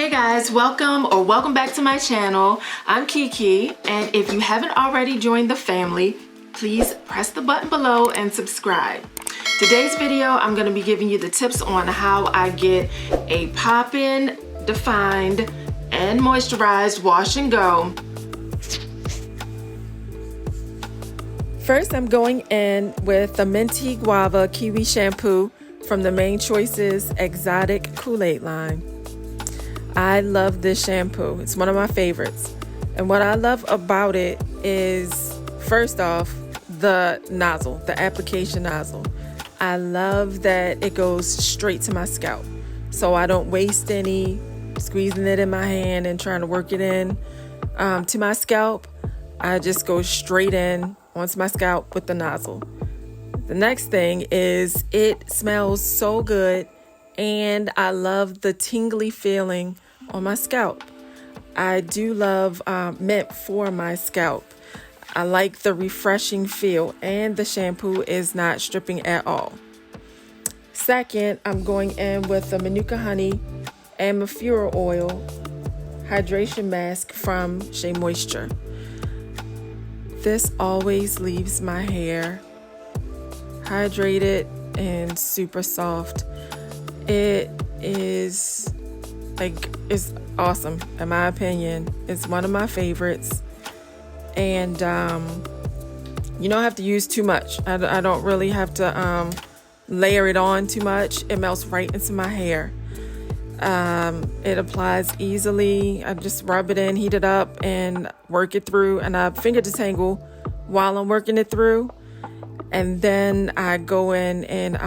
Hey guys, welcome back to my channel. I'm Kiki, and if you haven't already joined the family, please press the button below and subscribe. Today's video, I'm going to be giving you the tips on how I get a pop-in, defined, and moisturized wash and go. First, I'm going in with the Minty Guava Kiwi Shampoo from the Mane Choice's Exotic Kool-Aid line. I love this shampoo. It's one of my favorites. And what I love about it is, first off, the nozzle, the application nozzle. I love that it goes straight to my scalp. So I don't waste any squeezing it in my hand and trying to work it in to my scalp. I just go straight in onto my scalp with the nozzle. The next thing is it smells so good, and I love the tingly feeling on my scalp. I do love mint for my scalp. I like the refreshing feel, and the shampoo is not stripping at all. Second, I'm going in with the Manuka Honey and Mafura Oil Hydration Mask from Shea Moisture. This always leaves my hair hydrated and super soft. It's awesome in my opinion. It's one of my favorites, and you don't have to use too much. I don't really have to layer it on too much. It melts right into my hair. It applies easily. I just rub it in, heat it up, and work it through, and I finger detangle while I'm working it through, and then I go in and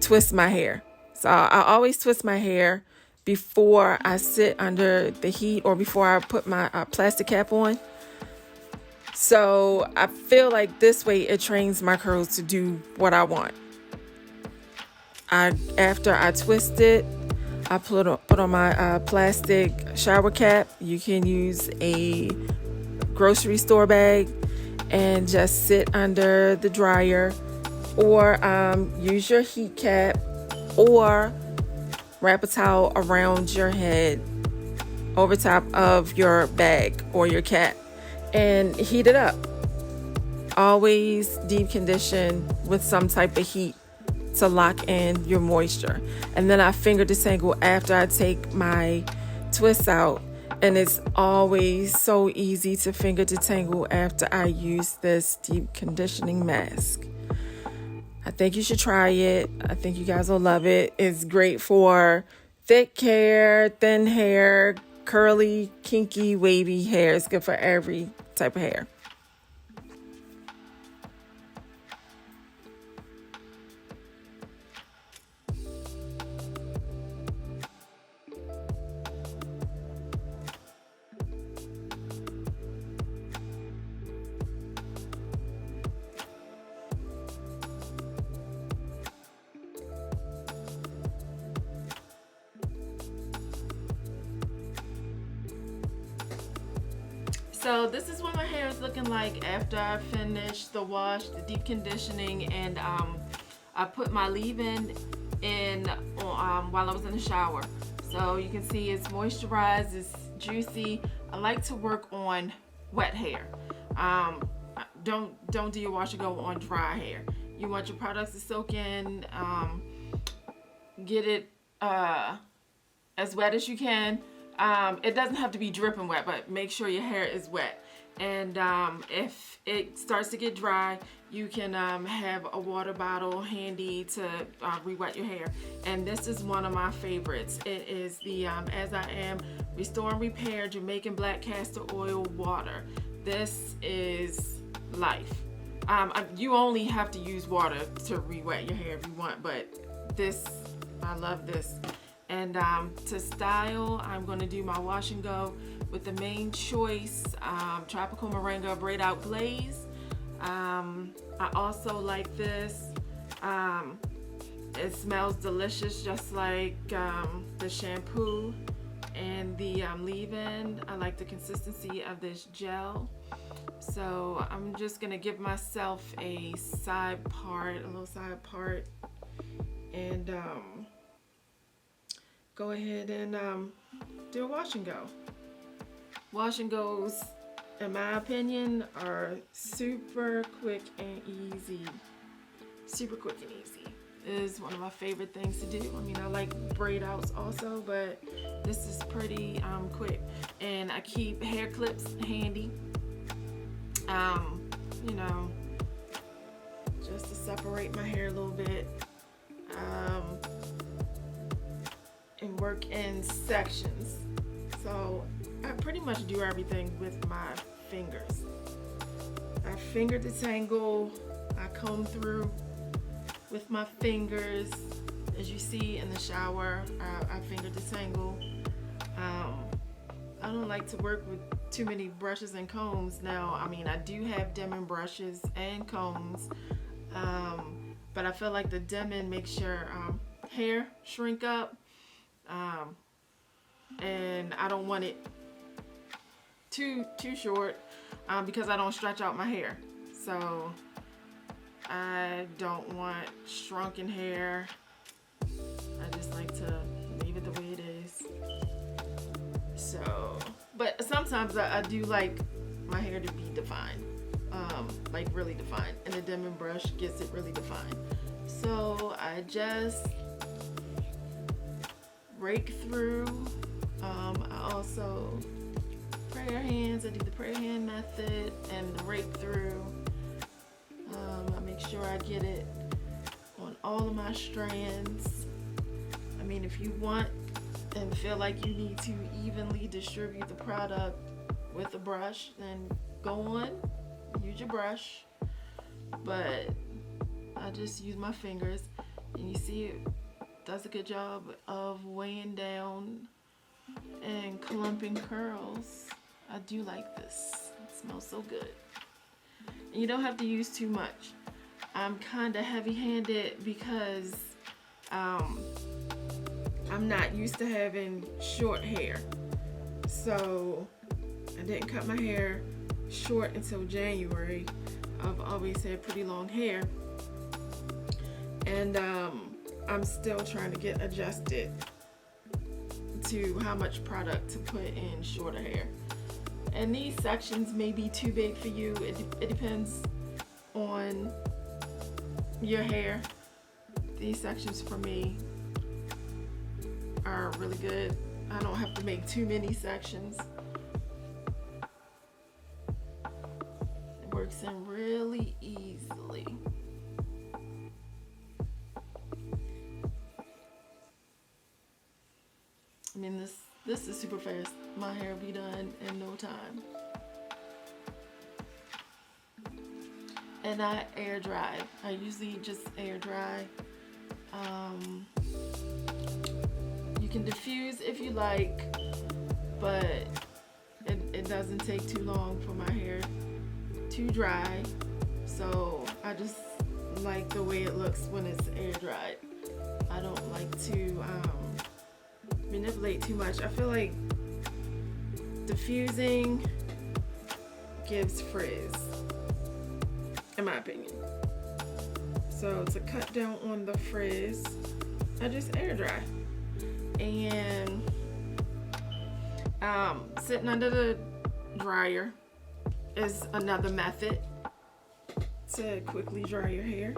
twist my hair. So I always twist my hair before I sit under the heat or before I put my plastic cap on. So I feel like this way it trains my curls to do what I want. After I twist it, I put on my plastic shower cap. You can use a grocery store bag and just sit under the dryer, or use your heat cap, or wrap a towel around your head over top of your bag or your cap and heat it up. Always deep condition with some type of heat to lock in your moisture. And then I finger detangle after I take my twists out, and it's always so easy to finger detangle after I use this deep conditioning mask. I think you should try it. I think you guys will love it. It's great for thick hair, thin hair, curly, kinky, wavy hair. It's good for every type of hair. So this is what my hair is looking like after I finished the wash, the deep conditioning, and I put my leave-in in while I was in the shower. So you can see it's moisturized, it's juicy. I like to work on wet hair. Don't do your wash and go on dry hair. You want your products to soak in, get it as wet as you can. It doesn't have to be dripping wet, but make sure your hair is wet. And if it starts to get dry, you can have a water bottle handy to re-wet your hair. And this is one of my favorites. It is the As I Am Restore and Repair Jamaican Black Castor Oil Water. This is life. You only have to use water to re-wet your hair if you want, but this, I love this. And to style, I'm going to do my wash and go with the Mane Choice Tropical Moringa Braid Out Glaze. I also like this. It smells delicious, just like the shampoo and the leave-in. I like the consistency of this gel. So I'm just going to give myself a little side part, and go ahead and do a wash and go. Wash and goes, in my opinion, are super quick and easy. Super quick and easy. It is one of my favorite things to do. I mean, I like braid outs also, but this is pretty quick. And I keep hair clips handy. You know, just to separate my hair a little bit. And work in sections. So I pretty much do everything with my fingers. I finger detangle, I comb through with my fingers. As you see in the shower, I finger detangle. I don't like to work with too many brushes and combs. Now, I mean, I do have dimming brushes and combs, but I feel like the dimming makes your hair shrink up, and I don't want it too short because I don't stretch out my hair. So I don't want shrunken hair. I just like to leave it the way it is. So, but sometimes I do like my hair to be defined, like really defined, and the dimming brush gets it really defined. So I just rake through. I also prayer hands. I do the prayer hand method and the rake through. I make sure I get it on all of my strands. I mean, if you want and feel like you need to evenly distribute the product with a brush, then go on, use your brush. But I just use my fingers, and you see it does a good job of weighing down and clumping curls. I do like this. It smells so good. And you don't have to use too much. I'm kind of heavy-handed because I'm not used to having short hair. So I didn't cut my hair short until January. I've always had pretty long hair. And I'm still trying to get adjusted to how much product to put in shorter hair. And these sections may be too big for you. It depends on your hair. These sections for me are really good. I don't have to make too many sections. It works in really easily. I mean, this is super fast. My hair will be done in no time. And I air dry. I usually just air dry. You can diffuse if you like, but it doesn't take too long for my hair to dry. So I just like the way it looks when it's air dried. I don't like to manipulate too much. I feel like diffusing gives frizz, in my opinion. So to cut down on the frizz, I just air dry. And sitting under the dryer is another method to quickly dry your hair.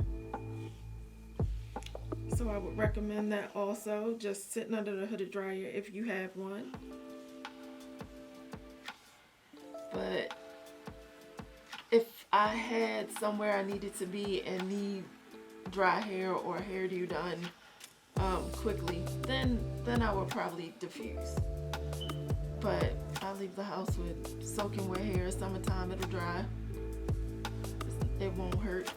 So I would recommend that also, just sitting under the hooded dryer if you have one. But if I had somewhere I needed to be and need dry hair or hairdo done quickly, then I would probably diffuse. But I leave the house with soaking wet hair. Summertime, it'll dry. It won't hurt.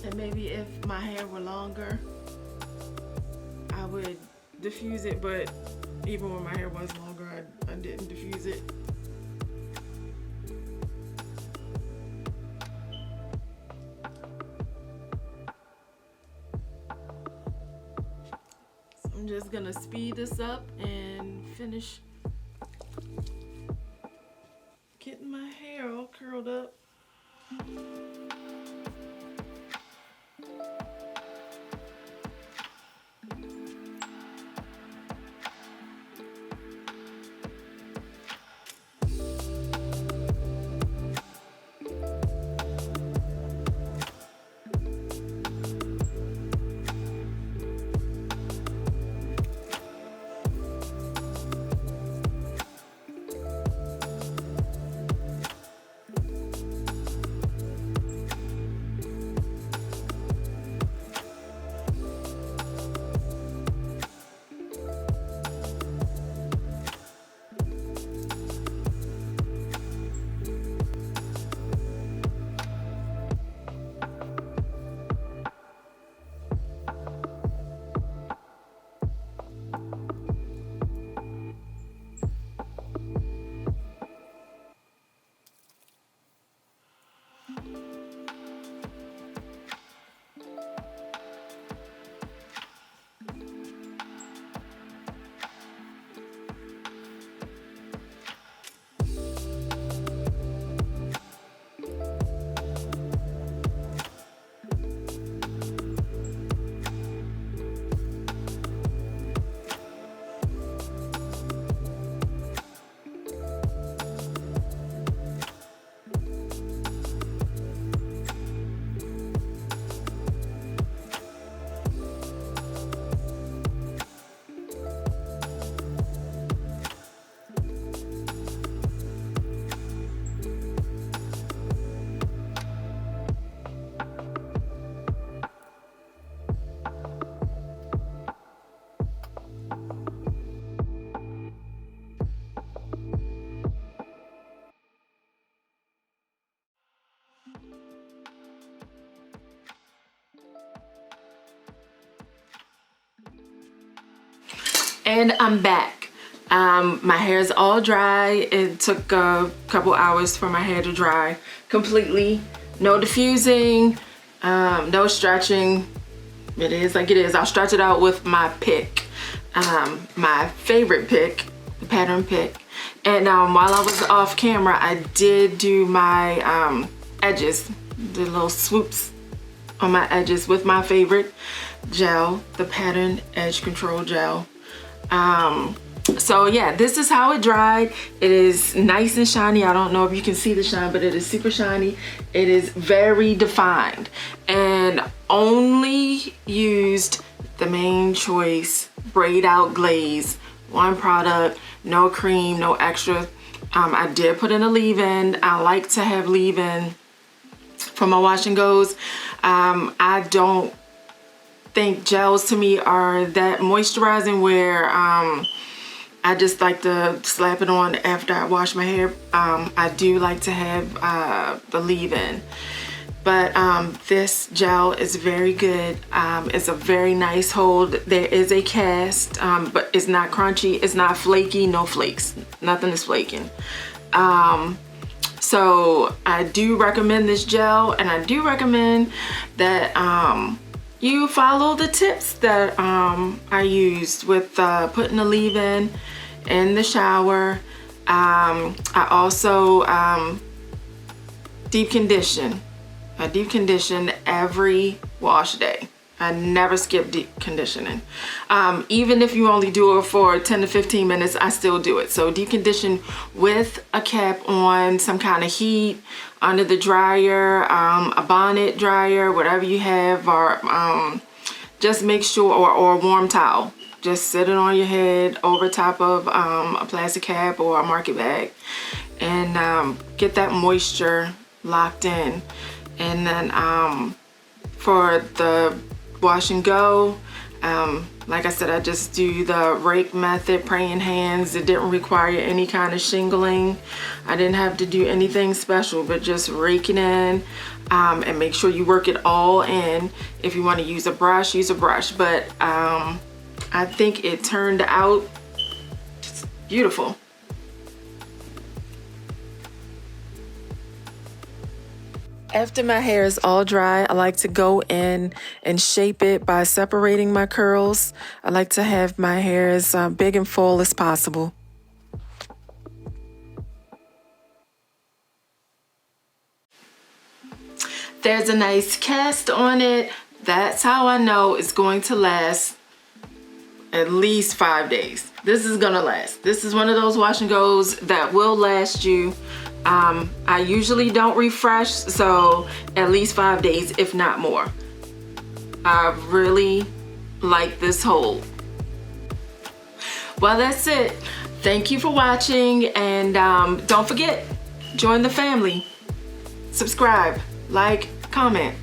And maybe if my hair were longer, I would diffuse it, but even when my hair was longer, I didn't diffuse it. So I'm just gonna speed this up and finish getting my hair all curly. And I'm back. My hair is all dry. It took a couple hours for my hair to dry completely. No diffusing, no stretching. It is like it is. I'll stretch it out with my pick, my favorite pick, the pattern pick. And while I was off camera, I did do my edges, the little swoops on my edges with my favorite gel, the pattern edge control gel. So yeah, this is how it dried. It is nice and shiny. I don't know if you can see the shine, but it is super shiny. It is very defined, and only used the Mane Choice braid out glaze, one product, no cream, no extra. I did put in a leave-in. I like to have leave-in for my wash and goes. I don't think gels to me are that moisturizing where I just like to slap it on after I wash my hair. I do like to have the leave-in, but this gel is very good. It's a very nice hold. There is a cast, but it's not crunchy, it's not flaky, no flakes, nothing is flaking. So I do recommend this gel, and I do recommend that you follow the tips that I used with putting the leave-in in the shower. I also deep condition. I deep condition every wash day. I never skip deep conditioning. Even if you only do it for 10 to 15 minutes, I still do it. So deep condition with a cap on, some kind of heat, under the dryer, a bonnet dryer, whatever you have, or just make sure, or a warm towel. Just sit it on your head over top of a plastic cap or a market bag, and get that moisture locked in. And then for the wash and go, like I said, I just do the rake method, praying hands. It didn't require any kind of shingling. I didn't have to do anything special, but just rake it in, and make sure you work it all in. If you want to use a brush, use a brush. But I think it turned out just beautiful. After my hair is all dry, I like to go in and shape it by separating my curls. I like to have my hair as big and full as possible. There's a nice cast on it. That's how I know it's going to last at least 5 days. This is gonna last. This is one of those wash and goes that will last you. I usually don't refresh, so at least 5 days, if not more. I really like this hold. Well, that's it. Thank you for watching, and don't forget, join the family. Subscribe, like, comment.